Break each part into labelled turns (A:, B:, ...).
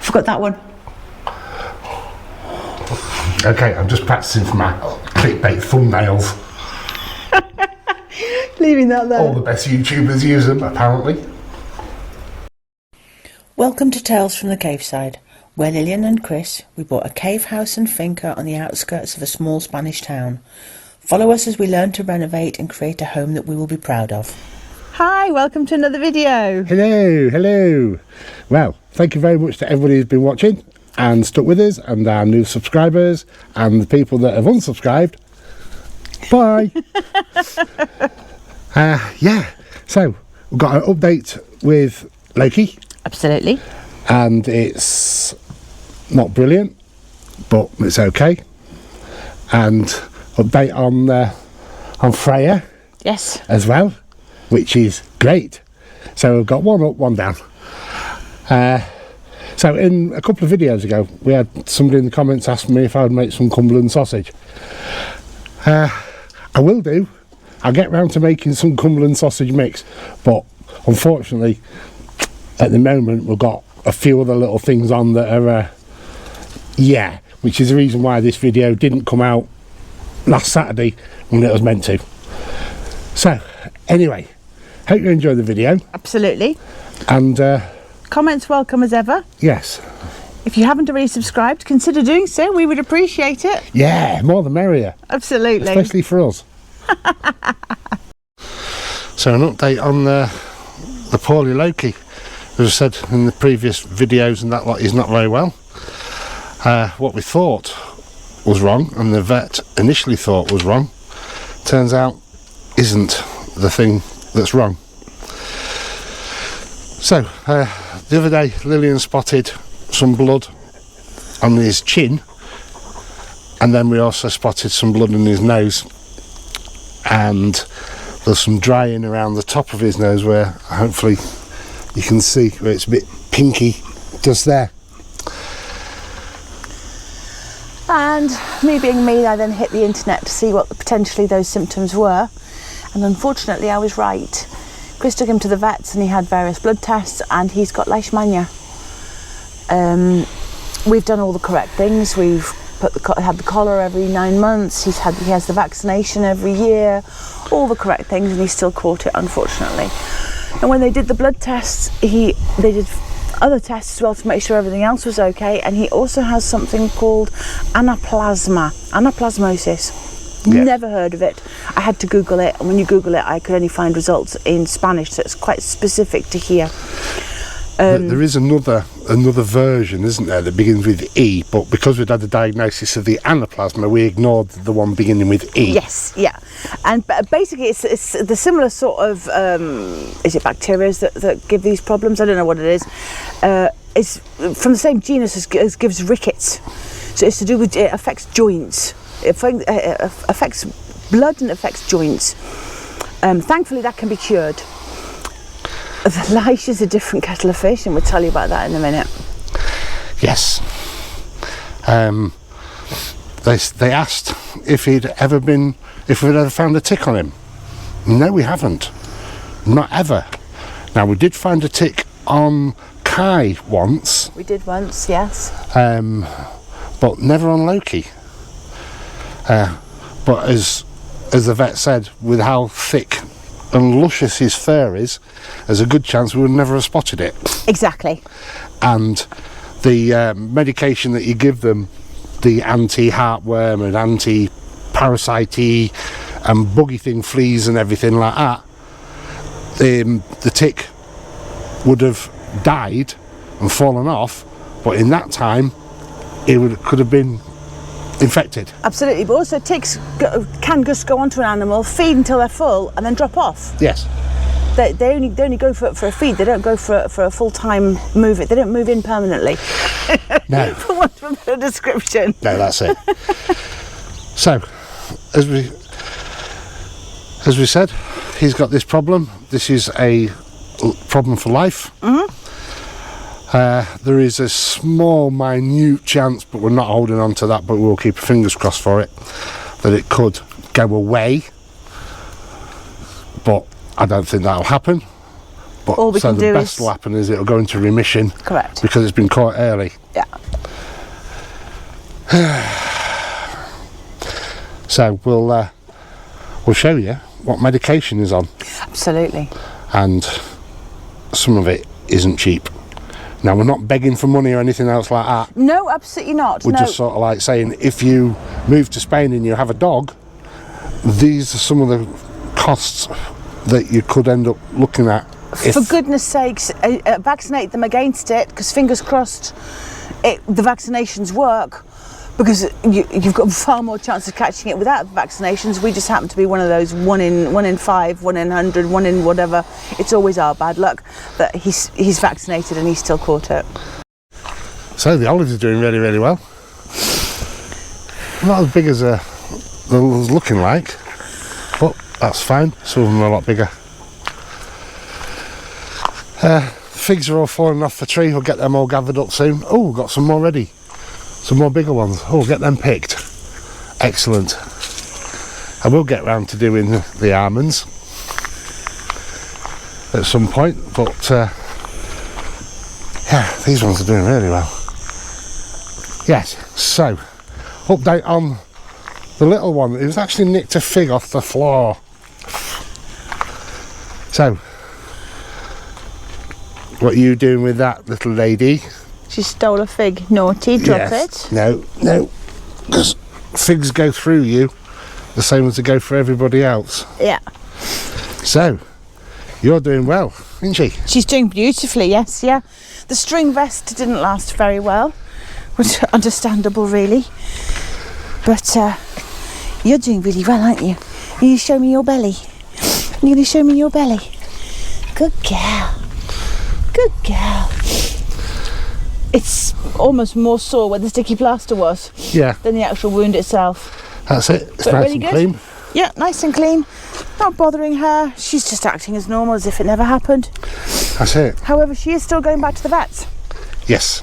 A: Forgot that one.
B: Okay, I'm just practicing for my clickbait thumbnails.
A: Leaving that there.
B: All the best YouTubers use them, apparently.
C: Welcome to Tales from the Cave Side, where Lillian and Chris, we bought a cave house and finca on the outskirts of a small Spanish town. Follow us as we learn to renovate and create a home that we will be proud of.
A: Hi, welcome to another video.
B: Hello. Well, thank you very much to everybody who's been watching and stuck with us, and our new subscribers and the people that have unsubscribed. Bye. Yeah, so we've got an update with Loki.
A: Absolutely.
B: And it's not brilliant, but it's okay. And update on Freya.
A: Yes.
B: As well, which is great. So we've got one up, one down. So in a couple of videos ago, we had somebody in the comments asking me if I would make some Cumberland sausage. I will do. I'll get round to making some Cumberland sausage mix, but unfortunately, at the moment, we've got a few other little things on that are, which is the reason why this video didn't come out last Saturday when it was meant to. So, anyway, hope you enjoyed the video.
A: Absolutely.
B: And
A: comments welcome as ever.
B: Yes.
A: If you haven't already subscribed, consider doing so. We would appreciate it.
B: Yeah, more the merrier.
A: Absolutely.
B: Especially for us. So an update on the poorly Loki. As I said in the previous videos and that lot, he's not very well. What we thought was wrong and the vet initially thought was wrong, turns out isn't the thing that's wrong. So the other day Lillian spotted some blood on his chin, and then we also spotted some blood in his nose, and there's some drying around the top of his nose where hopefully you can see where it's a bit pinky just there.
A: And me being me, I then hit the internet to see what potentially those symptoms were, and unfortunately I was right. Chris took him to the vets and he had various blood tests and he's got leishmania. We've done all the correct things. We've had the collar every 9 months. He has the vaccination every year, all the correct things, and he still caught it, unfortunately. And when they did the blood tests, they did other tests as well to make sure everything else was okay, and he also has something called anaplasmosis. Yeah. Never heard of it. I had to Google it, and when you Google it, I could only find results in Spanish, so it's quite specific to here.
B: There is another version, isn't there, that begins with E, but because we'd had the diagnosis of the anaplasma, we ignored the one beginning with E.
A: Yes, yeah. And basically it's the similar sort of, is it bacteria that give these problems? I don't know what it is. It's from the same genus as gives rickets. So it's to do with, it affects joints. It affects blood and affects joints. Thankfully that can be cured. The lice is a different kettle of fish, and we'll tell you about that in a minute.
B: Yes. They asked if we'd ever found a tick on him. No, we haven't. Not ever. Now, we did find a tick on Kai once.
A: We did once, yes.
B: But never on Loki. But as the vet said, with how thick and luscious his fur is, there's a good chance we would never have spotted it.
A: Exactly.
B: And the medication that you give them, the anti-heartworm and anti-parasite and buggy thing fleas and everything like that, the tick would have died and fallen off, but in that time it could have been infected.
A: Absolutely, but also ticks can just go onto an animal, feed until they're full, and then drop off.
B: Yes.
A: They only go for a feed. They don't go for a full-time move. They don't move in permanently.
B: No.
A: For want of a better description.
B: No, that's it. So, as we said, he's got this problem. This is a problem for life.
A: Mm-hmm.
B: There is a small, minute chance, but we're not holding on to that, but we'll keep our fingers crossed for it, that it could go away. But I don't think that'll happen. But
A: all we
B: so
A: can
B: the
A: do
B: best will happen is it'll go into remission.
A: Correct.
B: Because it's been caught early.
A: Yeah.
B: So we'll show you what medication is on,
A: Absolutely.
B: and some of it isn't cheap. Now, we're not begging for money or anything else like that.
A: No, absolutely not.
B: We're
A: No.
B: just sort of like saying, if you move to Spain and you have a dog, these are some of the costs that you could end up looking at.
A: For goodness sakes, vaccinate them against it, because fingers crossed the vaccinations work, because you've got far more chance of catching it without vaccinations. We just happen to be one of those 1 in 5, 1 in 100, 1 in whatever. It's always our bad luck that he's vaccinated and he's still caught it.
B: So the olives are doing really, really well. Not as big as they're looking like, but that's fine. Some of them are a lot bigger. Figs are all falling off the tree. We'll get them all gathered up soon. Oh, we've got some more ready. Some more bigger ones. Oh, we'll get them picked. Excellent. I will get round to doing the almonds at some point, but yeah, these ones are doing really well. Yes, so update on the little one. It was actually nicked a fig off the floor. So, what are you doing with that, little lady?
A: She stole a fig. Naughty, drop it.
B: No, because figs go through you the same as they go for everybody else.
A: Yeah.
B: So, you're doing well, isn't she?
A: She's doing beautifully, yes, yeah. The string vest didn't last very well, which is understandable, really. But you're doing really well, aren't you? Are you show me your belly? You're going to show me your belly? Good girl. Good girl. It's almost more sore where the sticky plaster was than the actual wound itself.
B: That's it. It's
A: But
B: nice
A: really
B: and
A: good.
B: clean.
A: Yeah, nice and clean. Not bothering her. She's just acting as normal, as if it never happened.
B: That's it.
A: However, she is still going back to the vets.
B: Yes.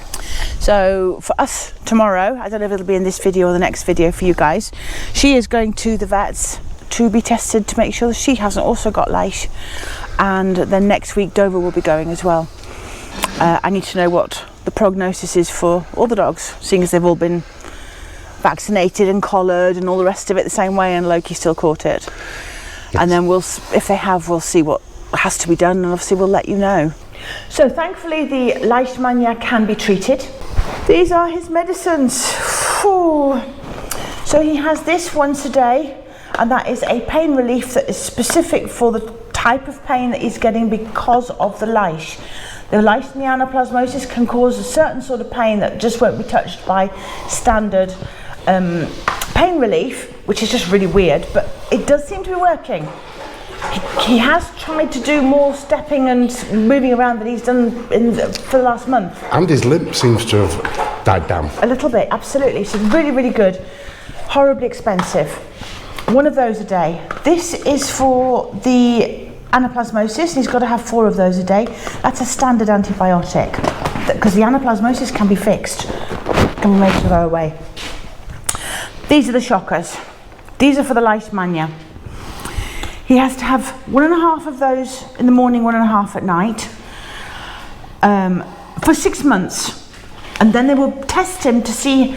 A: So for us tomorrow, I don't know if it'll be in this video or the next video for you guys, she is going to the vets to be tested to make sure that she hasn't also got lice. And then next week Dover will be going as well. I need to know what the prognosis is for all the dogs, seeing as they've all been vaccinated and collared and all the rest of it the same way, and Loki still caught it. Yes. And then if they have, we'll see what has to be done, and obviously we'll let you know. So thankfully the Leishmania can be treated. These are his medicines. Whew. So he has this once a day, and that is a pain relief that is specific for the type of pain that he's getting because of the lice. The lice and the anaplasmosis can cause a certain sort of pain that just won't be touched by standard pain relief, which is just really weird, but it does seem to be working. He has tried to do more stepping and moving around than he's done for the last month. And
B: his limp seems to have died down.
A: A little bit, absolutely. So really, really good. Horribly expensive. One of those a day. This is for the anaplasmosis. He's got to have 4 of those a day. That's a standard antibiotic, because the anaplasmosis can be fixed, can be made to go away. These are the shockers. These are for the Leishmania. He has to have 1.5 of those in the morning, 1.5 at night, for 6 months, and then they will test him to see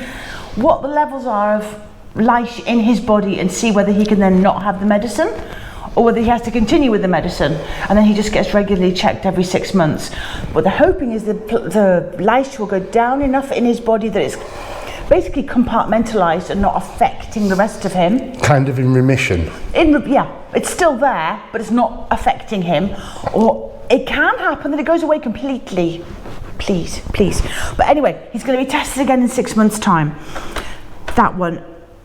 A: what the levels are of lice in his body and see whether he can then not have the medicine, or whether he has to continue with the medicine, and then he just gets regularly checked every 6 months. What they're hoping is the lice will go down enough in his body that it's basically compartmentalised and not affecting the rest of him.
B: Kind of in remission.
A: Yeah, it's still there, but it's not affecting him. Or it can happen that it goes away completely. Please. But anyway, he's going to be tested again in 6 months' time. That one,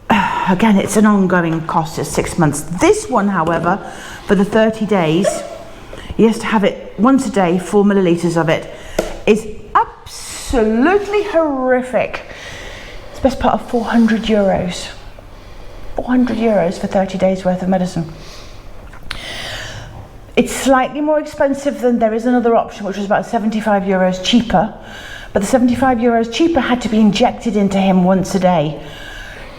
A: again, it's an ongoing cost at 6 months. This one, however, for the 30 days, he has to have it once a day, 4 millilitres of it, is absolutely horrific. It's the best part of €400. €400 for 30 days worth of medicine. It's slightly more expensive than there is another option, which was about €75 cheaper. But the €75 cheaper had to be injected into him once a day.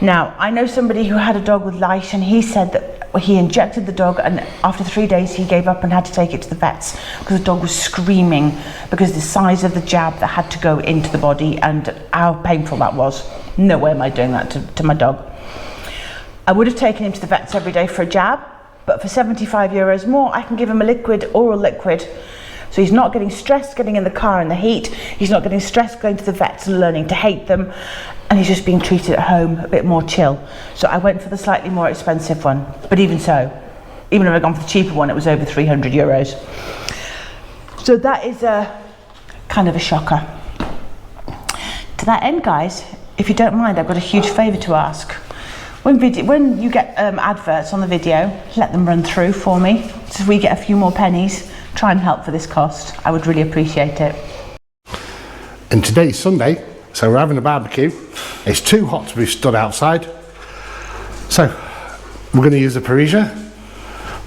A: Now, I know somebody who had a dog with lice, and he said that he injected the dog, and after 3 days he gave up and had to take it to the vets because the dog was screaming because the size of the jab that had to go into the body and how painful that was. No way am I doing that to my dog. I would have taken him to the vets every day for a jab, but for €75 more, I can give him a liquid, oral liquid. So he's not getting stressed getting in the car in the heat, he's not getting stressed going to the vets and learning to hate them, and he's just being treated at home a bit more chill. So I went for the slightly more expensive one, but even so, even if I'd gone for the cheaper one, it was over €300. So that is a kind of a shocker. To that end, guys, if you don't mind, I've got a huge favour to ask. When you get adverts on the video, let them run through for me, so we get a few more pennies. Try and help for this cost. I would really appreciate it.
B: And today's Sunday, so we're having a barbecue. It's too hot to be stood outside, so we're going to use a Parisia,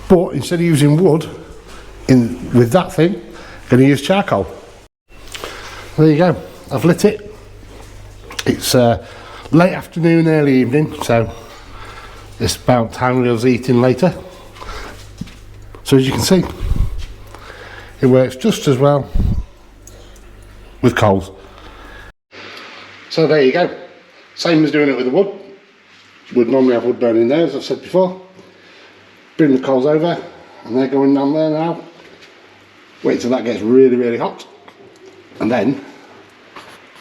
B: but instead of using wood with that thing, I'm going to use charcoal. There you go, I've lit it. It's late afternoon, early evening, so it's about time we was eating later. So as you can see, it works just as well with coals. So there you go. Same as doing it with the wood. Would normally have wood burning there, as I've said before. Bring the coals over, and they're going down there now. Wait till that gets really, really hot, and then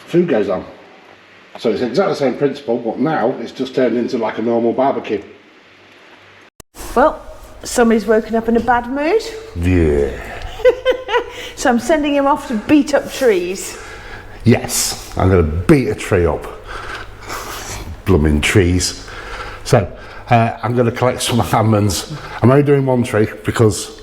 B: food goes on. So it's exactly the same principle, but now it's just turned into like a normal barbecue.
A: Well, somebody's woken up in a bad mood.
B: Yeah.
A: So I'm sending him off to beat up trees.
B: Yes, I'm going to beat a tree up. Blooming trees. So I'm going to collect some almonds. I'm only doing one tree because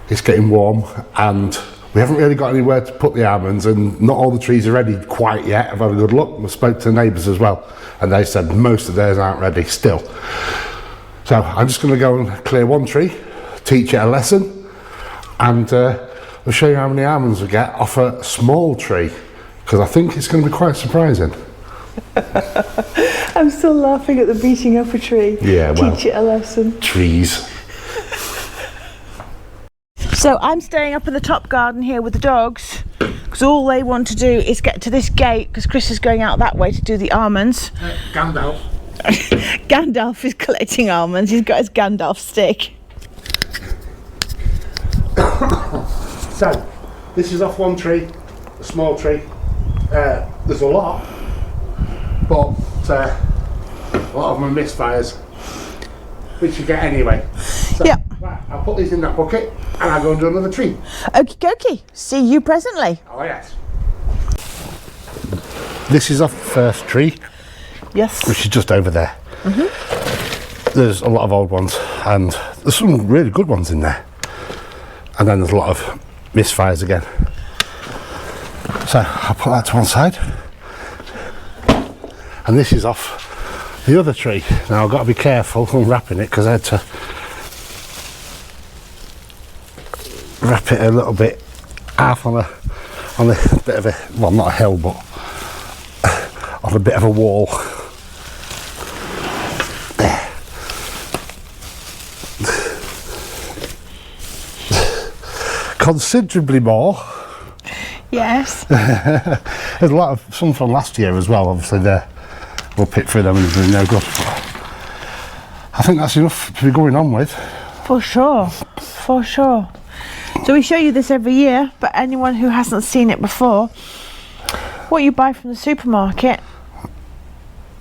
B: it's getting warm and we haven't really got anywhere to put the almonds, and not all the trees are ready quite yet. I've had a good look. We spoke to the neighbours as well, and they said most of theirs aren't ready still. So I'm just going to go and clear one tree, teach it a lesson, and we'll show you how many almonds we get off a small tree, because I think it's going to be quite surprising.
A: I'm still laughing at the beating up a tree.
B: Yeah, well,
A: teach it a lesson.
B: Trees.
A: So I'm staying up in the top garden here with the dogs because all they want to do is get to this gate because Chris is going out that way to do the almonds.
B: Gandalf.
A: Gandalf is collecting almonds. He's got his Gandalf stick.
B: So, this is off one tree, a small tree. There's a lot, but a lot of them are misfires, which you get anyway. So,
A: yeah.
B: Right, I'll put these in that bucket and I'll go and do another tree.
A: Okie dokie. See you presently.
B: Oh yes. This is our first tree.
A: Yes.
B: Which is just over there. Mm-hmm. There's a lot of old ones and there's some really good ones in there. And then there's a lot of misfires again. So I'll put that to one side. And this is off the other tree. Now I've got to be careful unwrapping it because I had to wrap it a little bit half on a bit of a, well, not a hill, but on a bit of a wall. There. Considerably more.
A: Yes.
B: There's a lot of some from last year as well. Obviously, we'll pick through them and there's no good. I think that's enough to be going on with.
A: For sure. For sure. So we show you this every year, but anyone who hasn't seen it before, what you buy from the supermarket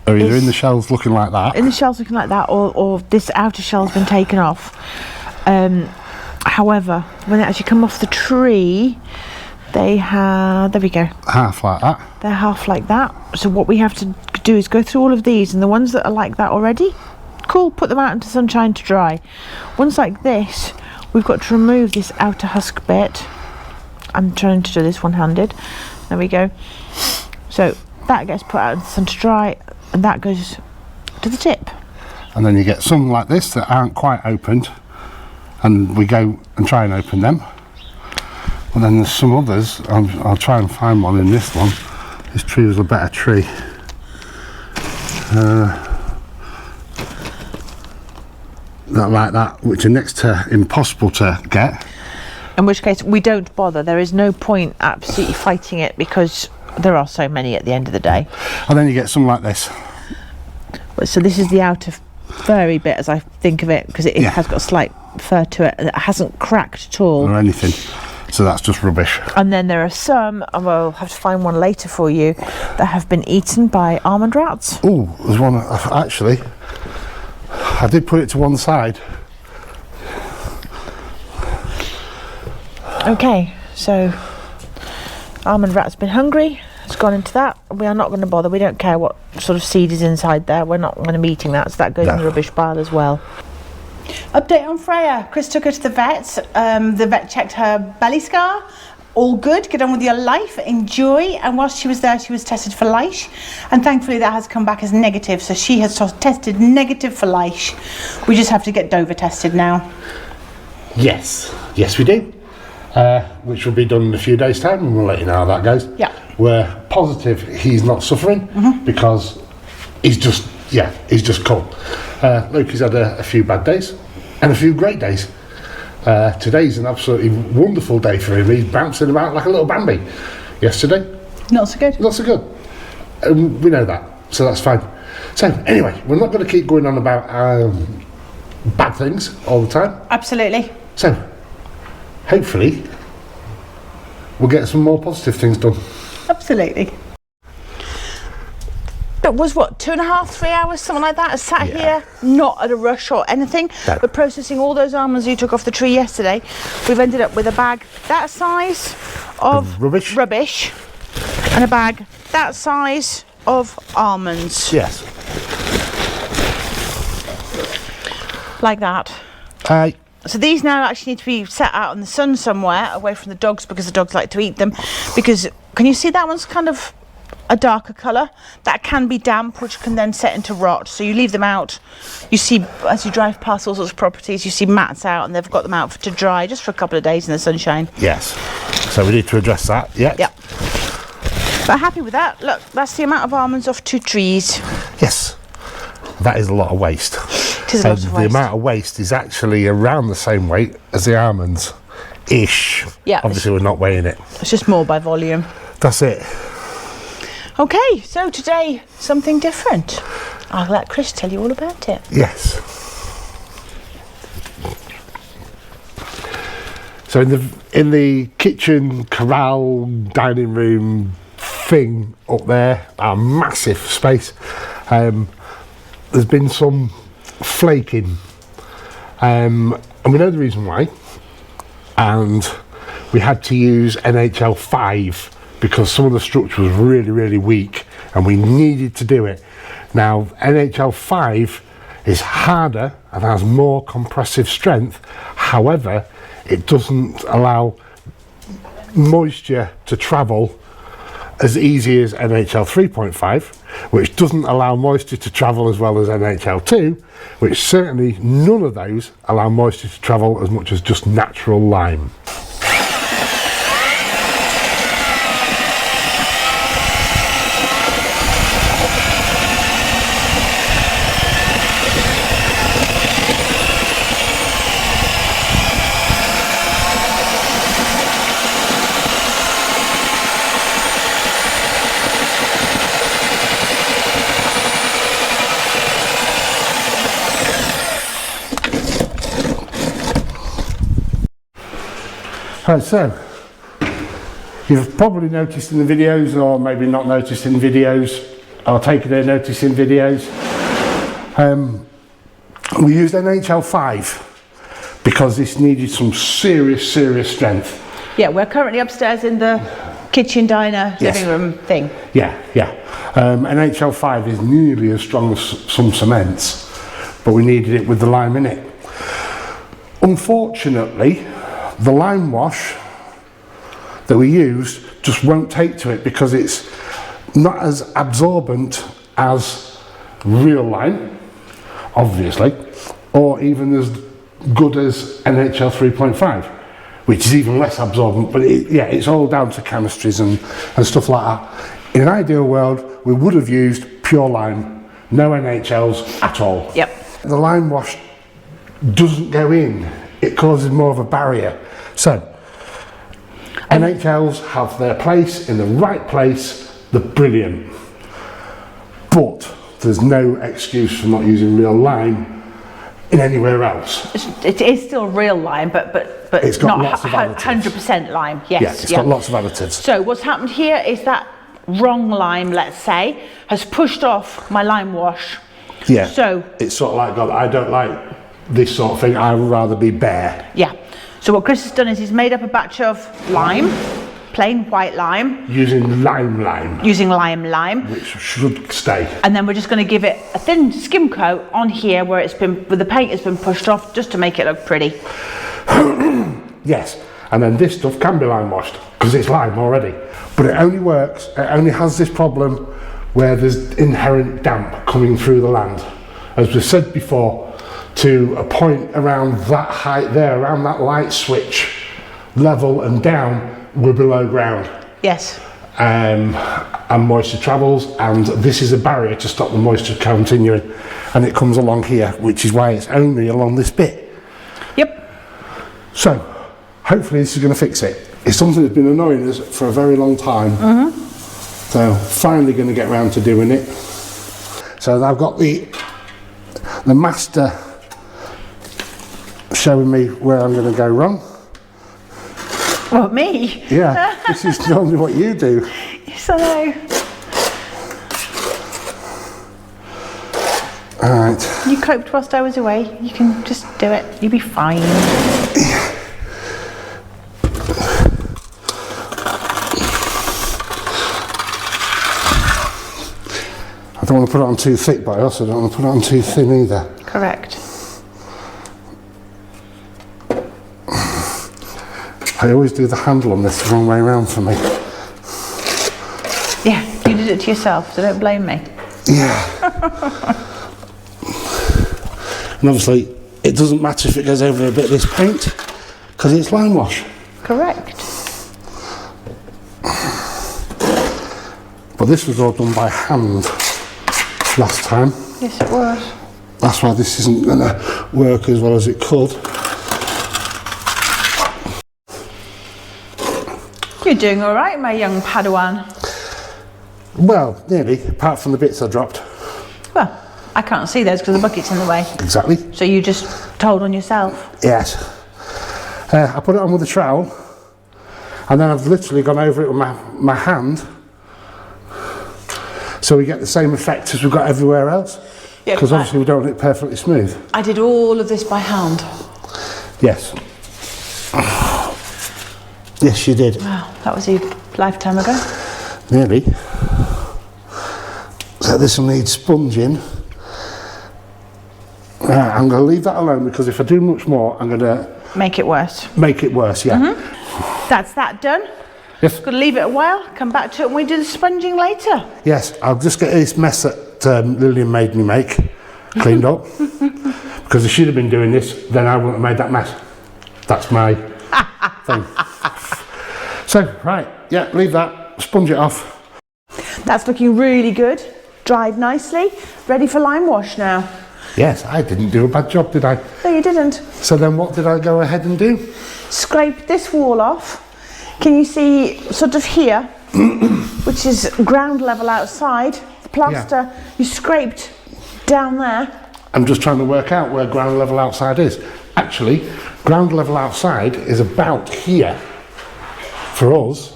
B: are either in the shells looking like that.
A: In the shells looking like that, or this outer shell's been taken off. However, when they actually come off the tree, they have, there we go.
B: Half like that.
A: They're half like that. So what we have to do is go through all of these, and the ones that are like that already, cool, put them out into sunshine to dry. Ones like this, we've got to remove this outer husk bit. I'm trying to do this one-handed. There we go. So that gets put out in the sun to dry, and that goes to the tip.
B: And then you get some like this that aren't quite opened, and we go and try and open them. And then there's some others. I'll try and find one in this one. This tree was a better tree. that like that, which are next to impossible to get.
A: In which case, we don't bother. There is no point absolutely fighting it because there are so many at the end of the day.
B: And then you get something like this.
A: So this is the outer furry bit, as I think of it, because it has got a slight fur to it, and it hasn't cracked at all.
B: Or anything. So that's just rubbish.
A: And then there are some, and we'll have to find one later for you, that have been eaten by almond rats.
B: Oh, there's one, actually. I did put it to one side.
A: Okay, so almond rat's been hungry, has gone into that. We are not going to bother. We don't care what sort of seed is inside there. We're not going to be eating that, so that goes in the rubbish pile as well. Update on Freya. Chris took her to the vet. The vet checked her belly scar. All good. Get on with your life. Enjoy. And whilst she was there, she was tested for lice. And thankfully that has come back as negative. So she has tested negative for lice. We just have to get Dover tested now.
B: Yes. Yes, we do. Which will be done in a few days' time, and we'll let you know how that goes.
A: Yeah.
B: We're positive he's not suffering because he's just cool. Loki's had a few bad days and a few great days. Today's an absolutely wonderful day for him. He's bouncing about like a little Bambi. Yesterday,
A: Not so good.
B: not so good. We know that, so that's fine. So anyway, we're not going to keep going on about bad things all the time.
A: Absolutely.
B: So hopefully we'll get some more positive things done.
A: Absolutely. It was what, 2.5, 3 hours, something like that. I sat here, not at a rush or anything, but processing all those almonds you took off the tree yesterday. We've ended up with a bag that size of rubbish and a bag that size of almonds.
B: Yes.
A: Like that. So these now actually need to be set out in the sun somewhere, away from the dogs, because the dogs like to eat them. Because, can you see that one's kind of a darker colour? That can be damp, which can then set into rot. So you leave them out. You see, as you drive past all sorts of properties, you see mats out, and they've got them out to dry just for a couple of days in the sunshine.
B: Yes. So we need to address that. Yeah.
A: Yeah. But happy with that. Look, that's the amount of almonds off 2 trees.
B: Yes. That is a lot of waste.
A: It is a lot of waste.
B: The amount of waste is actually around the same weight as the almonds. Ish.
A: Yeah.
B: Obviously we're not weighing it.
A: It's just more by volume.
B: That's it.
A: Okay, so today, something different. I'll let Chris tell you all about it.
B: Yes. So in the kitchen, corral, dining room thing up there, our massive space, there's been some flaking, and we know the reason why, and we had to use NHL 5 because some of the structure was really, really weak and we needed to do it. Now, NHL 5 is harder and has more compressive strength, however, it doesn't allow moisture to travel as easy as NHL 3.5, which doesn't allow moisture to travel as well as NHL 2, which certainly none of those allow moisture to travel as much as just natural lime. Right, so you've probably noticed in the videos, or maybe not noticed in videos, or taken a notice in videos, we used NHL 5 because this needed some serious strength.
A: Yeah, we're currently upstairs in the kitchen, diner, living room thing.
B: Yeah. NHL 5 is nearly as strong as some cements, but we needed it with the lime in it. Unfortunately, the lime wash that we use just won't take to it because it's not as absorbent as real lime, obviously, or even as good as NHL 3.5, which is even less absorbent, but it's all down to chemistries and stuff like that. In an ideal world, we would have used pure lime, no NHLs at all.
A: Yep.
B: The lime wash doesn't go in. It causes more of a barrier. So, NHLs have their place in the right place. They're brilliant. But there's no excuse for not using real lime in anywhere else.
A: It is still real lime, but
B: It's got
A: not
B: lots of additives.
A: 100% lime. Yes.
B: Yeah, it's got lots of additives.
A: So what's happened here is that wrong lime, let's say, has pushed off my lime wash.
B: Yeah.
A: So
B: it's sort of like, God, I don't like this sort of thing. I would rather be bare.
A: yeah. So what Chris has done is he's made up a batch of lime, plain white lime.
B: Using lime.
A: Using lime.
B: Which should stay.
A: And then we're just going to give it a thin skim coat on here where the paint has been pushed off, just to make it look pretty.
B: Yes. And then this stuff can be lime washed because it's lime already. But it only works, it only has this problem where there's inherent damp coming through the land. As we said before, to a point around that height there, around that light switch level and down, we're below ground.
A: Yes.
B: And moisture travels, and this is a barrier to stop the moisture continuing, and it comes along here, which is why it's only along this bit.
A: Yep.
B: So hopefully this is going to fix it. It's something that's been annoying us for a very long time. So finally going to get round to doing it. So I've got the master showing me where I'm going to go wrong.
A: What, me?
B: Yeah, this is normally what you do.
A: Yes, I know.
B: Alright.
A: You coped whilst I was away. You can just do it. You'll be fine.
B: I don't want to put it on too thick, but I also don't want to put it on too thin either.
A: Correct.
B: I always do the handle on this the wrong way around for me.
A: Yeah, you did it to yourself, so don't blame me.
B: Yeah. And obviously, it doesn't matter if it goes over a bit of this paint, because it's lime wash.
A: Correct.
B: But this was all done by hand last time.
A: Yes, it was.
B: That's why this isn't going to work as well as it could.
A: You're doing all right, my young Padawan.
B: Well, nearly, apart from the bits I dropped.
A: Well, I can't see those because the bucket's in the way.
B: Exactly.
A: So you just told on yourself.
B: Yes. I put it on with a trowel, and then I've literally gone over it with my hand, so we get the same effect as we've got everywhere else.
A: Yeah,
B: because obviously we don't want it perfectly smooth.
A: I did all of this by hand.
B: Yes. Yes, you did.
A: Wow, that was a lifetime ago.
B: Nearly. So this will need sponging. I'm going to leave that alone because if I do much more, I'm going to
A: make it worse.
B: Make it worse, yeah.
A: That's that done.
B: Yes.
A: Got to leave it a while. Come back to it when we do the sponging later.
B: Yes, I'll just get this mess that Lillian made me make cleaned up. Because if she'd have been doing this, then I wouldn't have made that mess. That's my thing. So, right, yeah, leave that, sponge it off.
A: That's looking really good. Dried nicely. Ready for lime wash now.
B: Yes, I didn't do a bad job, did I?
A: No, you didn't.
B: So then what did I go ahead and do?
A: Scrape this wall off. Can you see sort of here, which is ground level outside, the plaster, you scraped down there.
B: I'm just trying to work out where ground level outside is. Actually, ground level outside is about here for us,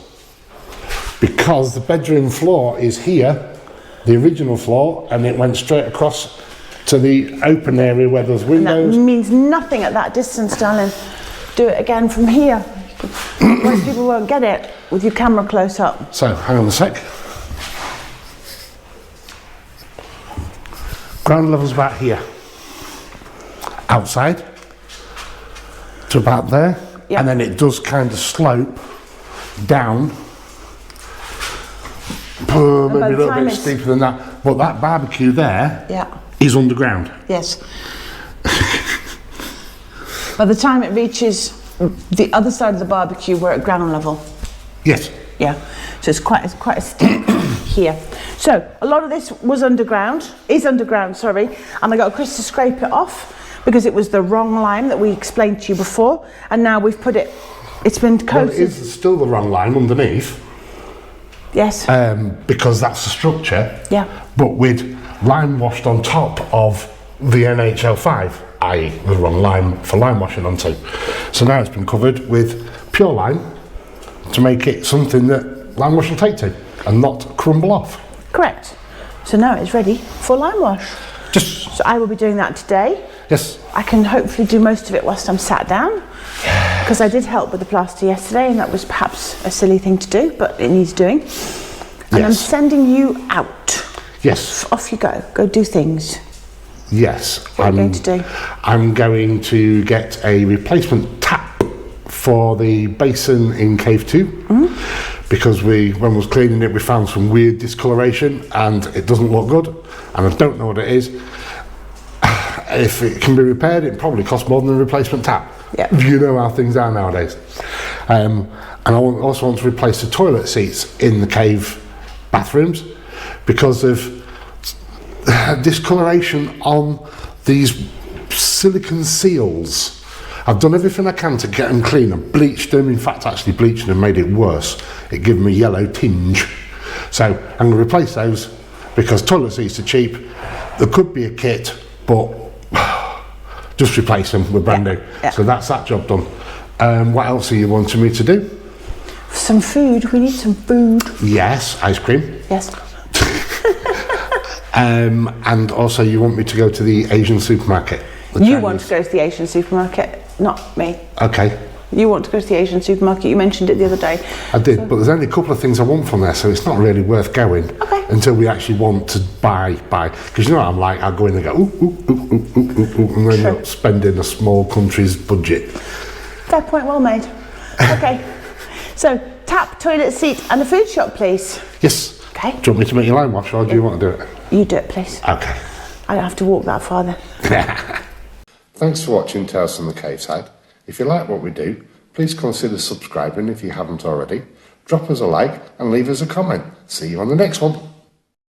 B: because the bedroom floor is here, the original floor, and it went straight across to the open area where there's windows.
A: And that means nothing at that distance, darling. Do it again from here. Most people won't get it with your camera close up.
B: So, hang on a sec. Ground level's about here. Outside to about there.
A: Yep.
B: And then it does kind of slope down. Maybe a little bit steeper than that. But that barbecue there is underground.
A: Yes. By the time it reaches the other side of the barbecue, we're at ground level.
B: Yes.
A: Yeah. So it's quite a steep here. So a lot of this is underground, sorry, and I got Chris to scrape it off. because it was the wrong lime that we explained to you before, and now we've put it, it's been coated.
B: Well, it is still the wrong lime underneath.
A: Yes.
B: Because that's the structure.
A: Yeah.
B: But with lime washed on top of the NHL5, i.e. the wrong lime for lime washing onto. So now it's been covered with pure lime to make it something that lime wash will take to and not crumble off.
A: Correct. So now it's ready for lime wash. So I will be doing that today.
B: Yes.
A: I can hopefully do most of it whilst I'm sat down, because I did help with the plaster yesterday, and that was perhaps a silly thing to do, but it needs doing. And I'm sending you out.
B: Yes.
A: Off you go. Go do things.
B: Yes.
A: What are you going to do?
B: I'm going to get a replacement tap for the basin in Cave 2, because when we was cleaning it, we found some weird discoloration and it doesn't look good, and I don't know what it is. If it can be repaired, it probably costs more than a replacement tap.
A: Yeah.
B: You know how things are nowadays. And I also want to replace the toilet seats in the cave bathrooms because of discoloration on these silicon seals. I've done everything I can to get them clean. I've bleached them. In fact, actually bleaching them made it worse. It gave them a yellow tinge. So I'm going to replace those because toilet seats are cheap. There could be a kit, but just replace them with brand new.
A: Yeah.
B: So that's that job done. What else are you wanting me to do?
A: Some food. We need some food.
B: Yes, ice cream.
A: Yes.
B: And also you want me to go to the Asian supermarket.
A: You want to go to the Asian supermarket, not me.
B: Okay.
A: You want to go to the Asian supermarket. You mentioned it the other day.
B: I did, but there's only a couple of things I want from there, so it's not really worth going until we actually want to buy. Because you know what I'm like, I'll go in and go, and then end up spending a small country's budget.
A: Fair point, well made. Okay, so tap, toilet seat and a food shop, please.
B: Yes.
A: Okay.
B: Do you want me to make your lime wash, or do you want to do it?
A: You do it, please.
B: Okay.
A: I don't have to walk that far then.
B: Thanks for watching Tales from the Cave Side. If you like what we do, please consider subscribing if you haven't already. Drop us a like and leave us a comment. See you on the next one.